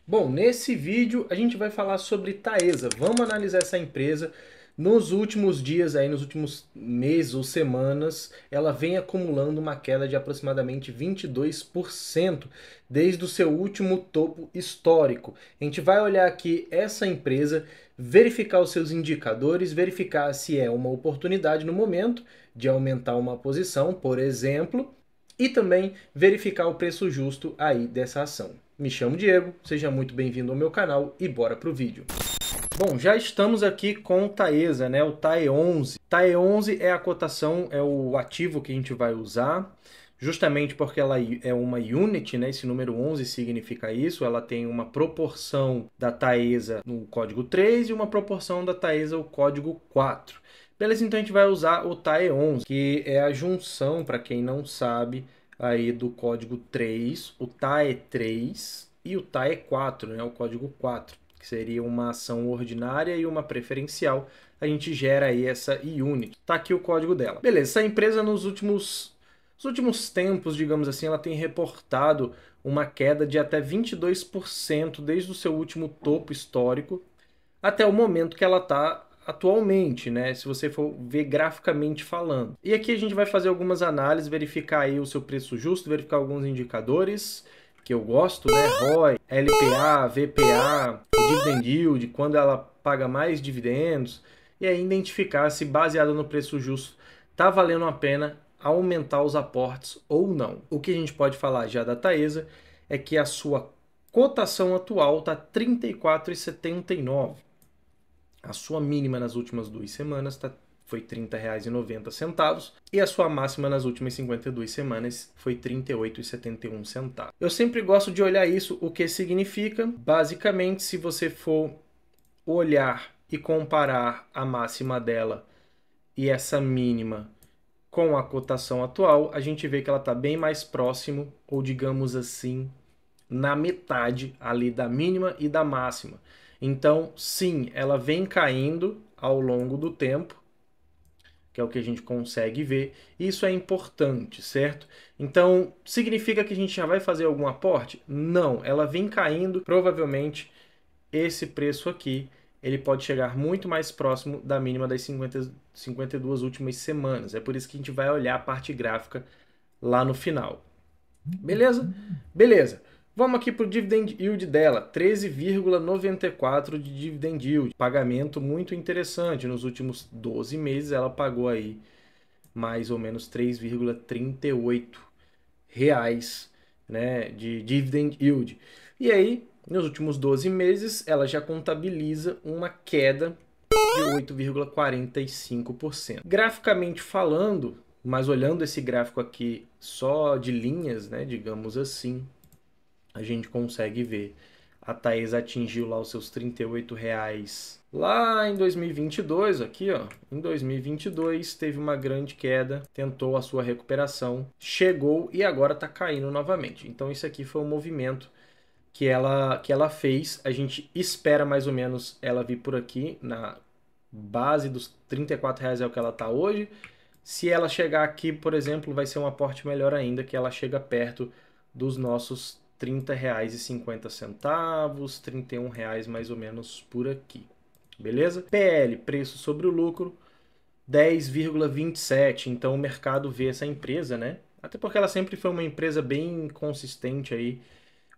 Bom, nesse vídeo a gente vai falar sobre Taesa. Vamos analisar essa empresa. Nos últimos dias, aí, nos últimos meses ou semanas, ela vem acumulando uma queda de aproximadamente 22% desde o seu último topo histórico. A gente vai olhar aqui essa empresa, verificar os seus indicadores, verificar se é uma oportunidade no momento de aumentar uma posição, por exemplo, e também verificar o preço justo aí dessa ação. Me chamo Diego, seja muito bem-vindo ao meu canal e bora pro vídeo. Bom, já estamos aqui com o Taesa, né? O TAE11. TAE11 é a cotação, é o ativo que a gente vai usar, justamente porque ela é uma unit, né? Esse número 11 significa isso. Ela tem uma proporção da Taesa no código 3 e uma proporção da Taesa no código 4. Beleza, então a gente vai usar o TAE11, que é a junção, para quem não sabe, aí do código 3, o TAE3 e o TAE4, né? O código 4, que seria uma ação ordinária e uma preferencial. A gente gera aí essa unit. Tá aqui o código dela. Beleza, essa empresa nos últimos tempos, digamos assim, ela tem reportado uma queda de até 22% desde o seu último topo histórico até o momento que ela está atualmente, né? Se você for ver graficamente falando. E aqui a gente vai fazer algumas análises, verificar aí o seu preço justo, verificar alguns indicadores que eu gosto, né? ROI, LPA, VPA, o dividend yield, quando ela paga mais dividendos, e aí identificar se baseado no preço justo está valendo a pena aumentar os aportes ou não. O que a gente pode falar já da Taesa é que a sua cotação atual está R$ 34,79. A sua mínima nas últimas 2 semanas foi R$ 30,90 e a sua máxima nas últimas 52 semanas foi R$ 38,71. Eu sempre gosto de olhar isso, o que significa. Basicamente, se você for olhar e comparar a máxima dela e essa mínima com a cotação atual, a gente vê que ela está bem mais próximo, ou digamos assim, na metade ali da mínima e da máxima. Então, sim, ela vem caindo ao longo do tempo, que é o que a gente consegue ver. Isso é importante, certo? Então, significa que a gente já vai fazer algum aporte? Não, ela vem caindo. Provavelmente, esse preço aqui, ele pode chegar muito mais próximo da mínima das 52 últimas semanas. É por isso que a gente vai olhar a parte gráfica lá no final. Beleza? Beleza. Vamos aqui para o dividend yield dela, 13,94 de dividend yield. Pagamento muito interessante. Nos últimos 12 meses ela pagou aí mais ou menos 3,38 reais, né, de dividend yield. E aí, nos últimos 12 meses, ela já contabiliza uma queda de 8,45%. Graficamente falando, mas olhando esse gráfico aqui só de linhas, né, digamos assim, a gente consegue ver a Taesa atingiu lá os seus R$ 38 lá em 2022, aqui ó, em 2022 teve uma grande queda, tentou a sua recuperação, chegou e agora está caindo novamente. Então isso aqui foi um movimento que ela fez. A gente espera mais ou menos ela vir por aqui na base dos R$ 34 é o que ela está hoje. Se ela chegar aqui, por exemplo, vai ser um aporte melhor ainda, que ela chega perto dos nossos R$ 30,50, R$ 31 mais ou menos por aqui. Beleza? PL, preço sobre o lucro, 10,27. Então o mercado vê essa empresa, né? Até porque ela sempre foi uma empresa bem consistente aí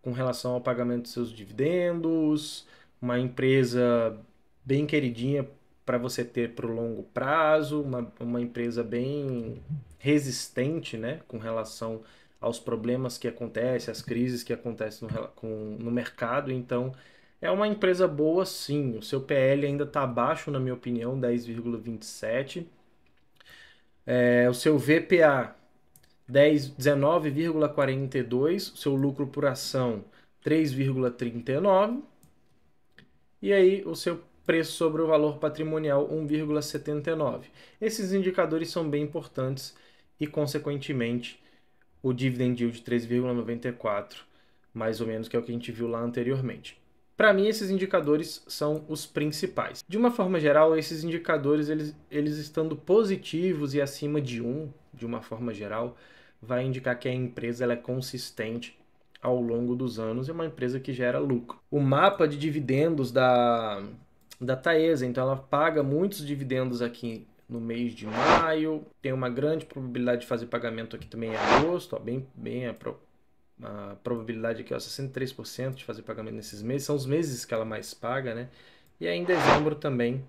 com relação ao pagamento dos seus dividendos, uma empresa bem queridinha para você ter para o longo prazo, uma empresa bem resistente, né, com relação aos problemas que acontecem, às crises que acontecem no mercado. Então, é uma empresa boa sim. O seu PL ainda está abaixo, na minha opinião, 10,27. O seu VPA 19,42, o seu lucro por ação 3,39 e aí o seu preço sobre o valor patrimonial 1,79. Esses indicadores são bem importantes e, consequentemente, o dividend yield de 3,94, mais ou menos, que é o que a gente viu lá anteriormente. Para mim, esses indicadores são os principais. De uma forma geral, esses indicadores, eles estando positivos e acima de 1, de uma forma geral, vai indicar que a empresa ela é consistente ao longo dos anos, é uma empresa que gera lucro. O mapa de dividendos da Taesa, então ela paga muitos dividendos aqui no mês de maio, tem uma grande probabilidade de fazer pagamento aqui também em agosto, ó, bem a probabilidade aqui, ó, 63% de fazer pagamento nesses meses, são os meses que ela mais paga, né? E aí em dezembro também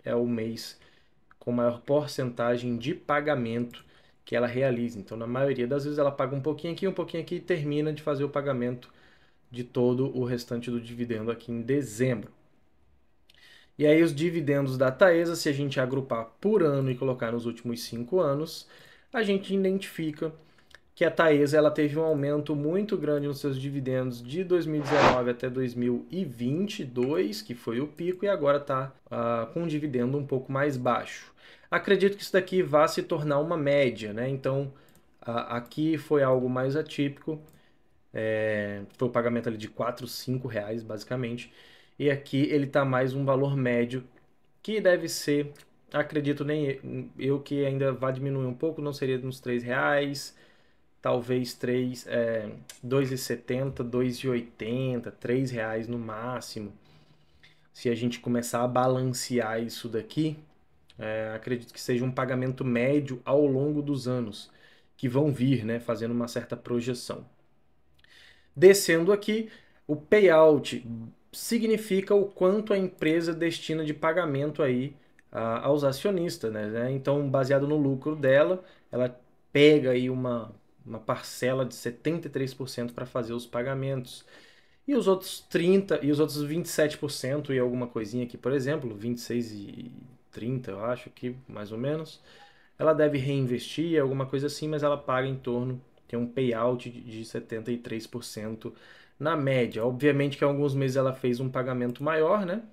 é o mês com maior porcentagem de pagamento que ela realiza. Então, na maioria das vezes, ela paga um pouquinho aqui e termina de fazer o pagamento de todo o restante do dividendo aqui em dezembro. E aí, os dividendos da Taesa, se a gente agrupar por ano e colocar nos últimos 5 anos, a gente identifica que a Taesa ela teve um aumento muito grande nos seus dividendos de 2019 até 2022, que foi o pico, e agora está com um dividendo um pouco mais baixo. Acredito que isso daqui vá se tornar uma média, né? Então, aqui foi algo mais atípico, foi o pagamento ali de 4, 5 reais, basicamente, e aqui ele está mais um valor médio, que deve ser, acredito nem eu que ainda vai diminuir um pouco, não seria uns 3 reais, talvez 2,70, 2,80, 3 reais no máximo. Se a gente começar a balancear isso daqui, acredito que seja um pagamento médio ao longo dos anos, que vão vir, né, fazendo uma certa projeção. Descendo aqui, o payout significa o quanto a empresa destina de pagamento aí aos acionistas, né? Então, baseado no lucro dela, ela pega aí uma parcela de 73% para fazer os pagamentos. E os outros 30 e os outros 27% e alguma coisinha aqui, por exemplo, 26 e 30, eu acho que mais ou menos, ela deve reinvestir, alguma coisa assim, mas ela paga em torno, tem um payout de 73% na média. Obviamente que em alguns meses ela fez um pagamento maior, né?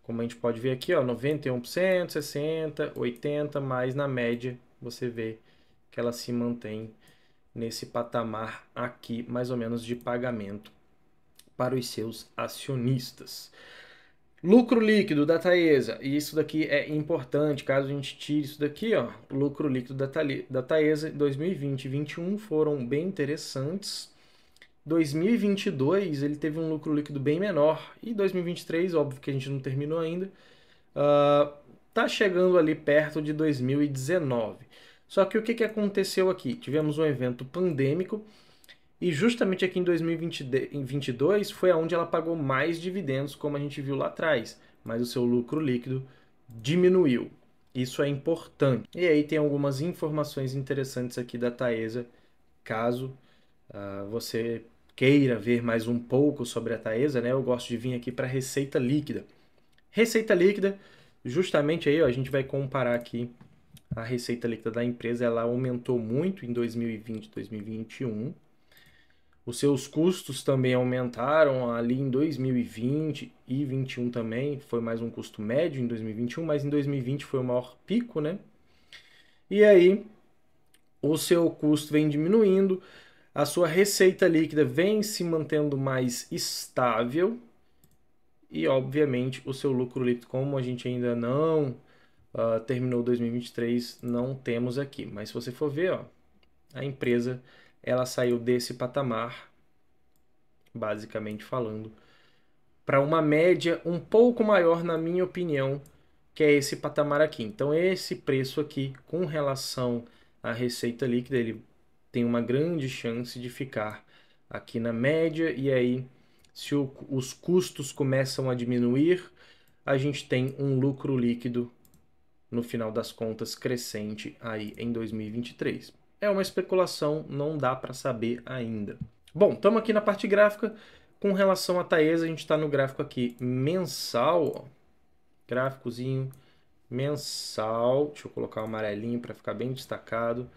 Como a gente pode ver aqui, ó, 91%, 60%, 80%, mas na média você vê que ela se mantém nesse patamar aqui, mais ou menos, de pagamento para os seus acionistas. Lucro líquido da Taesa, e isso daqui é importante, caso a gente tire isso daqui, ó, o lucro líquido da Taesa em 2020 e 2021 foram bem interessantes. 2022 ele teve um lucro líquido bem menor, e 2023, óbvio que a gente não terminou ainda, tá chegando ali perto de 2019. Só que o que aconteceu aqui? Tivemos um evento pandêmico, e justamente aqui em 2022 foi onde ela pagou mais dividendos, como a gente viu lá atrás, mas o seu lucro líquido diminuiu. Isso é importante. E aí tem algumas informações interessantes aqui da Taesa, caso você queira ver mais um pouco sobre a Taesa, né? Eu gosto de vir aqui para receita líquida. Receita líquida, justamente aí, ó, a gente vai comparar aqui a receita líquida da empresa, ela aumentou muito em 2020 e 2021. Os seus custos também aumentaram ali em 2020 e 2021 também. Foi mais um custo médio em 2021, mas em 2020 foi o maior pico, né? E aí, o seu custo vem diminuindo, a sua receita líquida vem se mantendo mais estável e, obviamente, o seu lucro líquido, como a gente ainda não terminou 2023, não temos aqui. Mas se você for ver, ó, a empresa ela saiu desse patamar, basicamente falando, para uma média um pouco maior, na minha opinião, que é esse patamar aqui. Então, esse preço aqui, com relação à receita líquida, ele tem uma grande chance de ficar aqui na média, e aí, se os custos começam a diminuir, a gente tem um lucro líquido, no final das contas, crescente aí em 2023. É uma especulação, não dá para saber ainda. Bom, estamos aqui na parte gráfica. Com relação a Taesa, a gente está no gráfico aqui mensal, ó. Gráficozinho mensal. Deixa eu colocar o amarelinho para ficar bem destacado.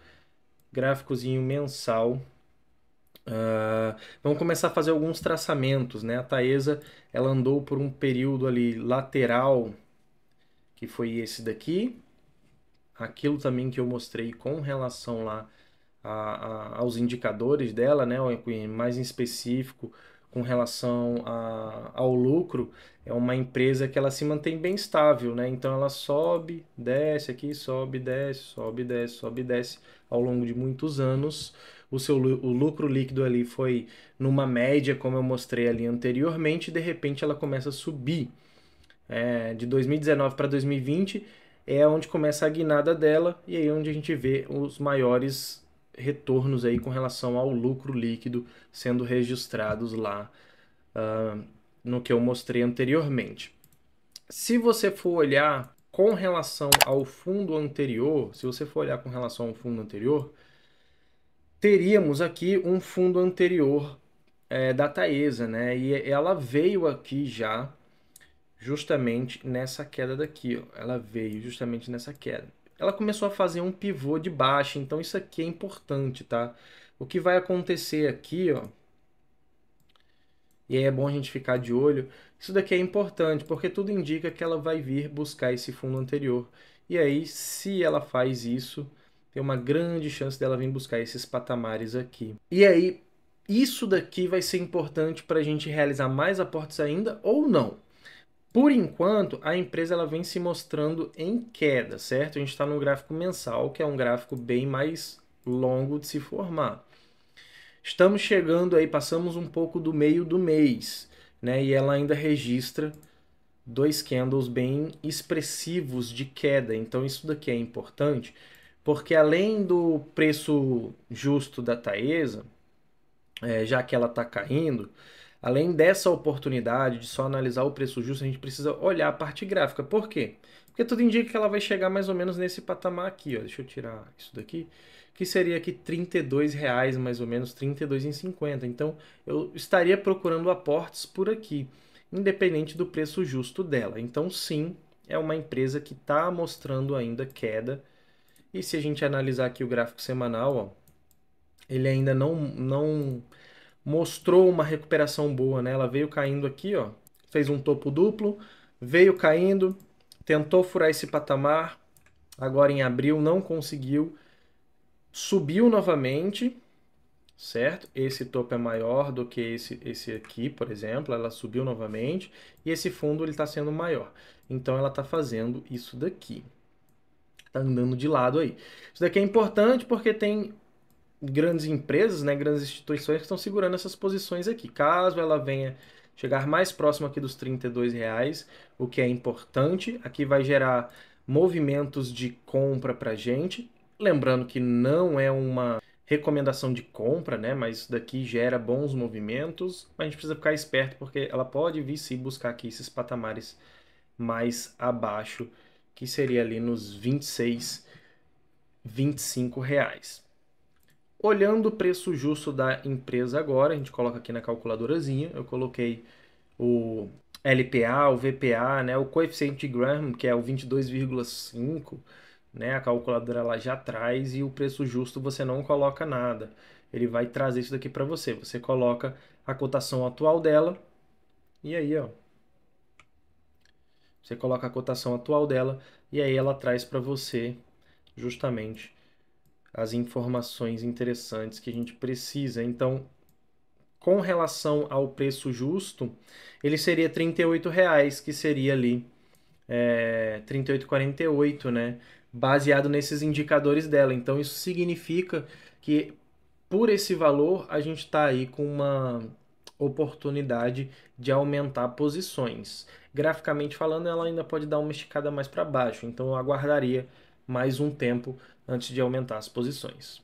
Gráficozinho mensal. Vamos começar a fazer alguns traçamentos, né? A Taesa, ela andou por um período ali lateral, que foi esse daqui. Aquilo também que eu mostrei com relação lá aos indicadores dela, né? Mais em específico, com relação ao lucro, é uma empresa que ela se mantém bem estável, né? Então ela sobe, desce aqui, sobe, desce, sobe, desce, sobe, desce ao longo de muitos anos. o lucro líquido ali foi numa média, como eu mostrei ali anteriormente, e de repente ela começa a subir. De 2019 para 2020 é onde começa a guinada dela, e aí é onde a gente vê os maiores retornos aí com relação ao lucro líquido sendo registrados lá no que eu mostrei anteriormente. Se você for olhar com relação ao fundo anterior, teríamos aqui um fundo anterior da Taesa, né? E ela veio aqui já justamente nessa queda daqui, ó. Ela veio justamente nessa queda. Ela começou a fazer um pivô de baixa, então isso aqui é importante, tá? O que vai acontecer aqui, ó, e aí é bom a gente ficar de olho. Isso daqui é importante, porque tudo indica que ela vai vir buscar esse fundo anterior. E aí, se ela faz isso, tem uma grande chance dela vir buscar esses patamares aqui. E aí, isso daqui vai ser importante para a gente realizar mais aportes ainda ou não. Por enquanto, a empresa ela vem se mostrando em queda, certo? A gente está no gráfico mensal, que é um gráfico bem mais longo de se formar. Estamos chegando aí, passamos um pouco do meio do mês, né? E ela ainda registra 2 candles bem expressivos de queda. Então isso daqui é importante, porque além do preço justo da Taesa, já que ela está caindo, além dessa oportunidade de só analisar o preço justo, a gente precisa olhar a parte gráfica. Por quê? Porque tudo indica que ela vai chegar mais ou menos nesse patamar aqui, ó. Deixa eu tirar isso daqui, que seria aqui R$32 mais ou menos, R$32,50. Então eu estaria procurando aportes por aqui, independente do preço justo dela. Então sim, é uma empresa que está mostrando ainda queda. E se a gente analisar aqui o gráfico semanal, ó, ele ainda não mostrou uma recuperação boa, né? Ela veio caindo aqui, ó, fez um topo duplo, veio caindo, tentou furar esse patamar, agora em abril não conseguiu, subiu novamente, certo? Esse topo é maior do que esse aqui, por exemplo, ela subiu novamente, e esse fundo ele está sendo maior. Então ela está fazendo isso daqui. Está andando de lado aí. Isso daqui é importante porque tem grandes empresas, né, grandes instituições que estão segurando essas posições aqui. Caso ela venha chegar mais próximo aqui dos R$32, o que é importante, aqui vai gerar movimentos de compra para a gente. Lembrando que não é uma recomendação de compra, né, mas isso daqui gera bons movimentos, mas a gente precisa ficar esperto porque ela pode vir sim buscar aqui esses patamares mais abaixo, que seria ali nos R$26, R$25. Olhando o preço justo da empresa agora, a gente coloca aqui na calculadorazinha, eu coloquei o LPA, o VPA, né, o coeficiente de Graham, que é o 22,5, né, a calculadora ela já traz, e o preço justo você não coloca nada. Ele vai trazer isso daqui para você. Você coloca a cotação atual dela, e aí, ó, você coloca a cotação atual dela, e aí ela traz para você justamente as informações interessantes que a gente precisa. Então, com relação ao preço justo, ele seria R$38, que seria ali 38,48, né? Baseado nesses indicadores dela. Então, isso significa que por esse valor a gente está aí com uma oportunidade de aumentar posições. Graficamente falando, ela ainda pode dar uma esticada mais para baixo, então eu aguardaria mais um tempo antes de aumentar as posições.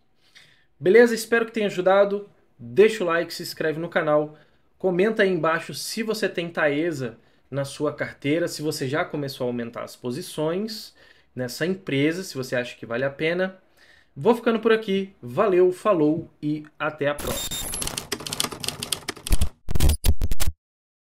Beleza? Espero que tenha ajudado. Deixa o like, se inscreve no canal, comenta aí embaixo se você tem Taesa na sua carteira, se você já começou a aumentar as posições nessa empresa, se você acha que vale a pena. Vou ficando por aqui. Valeu, falou e até a próxima.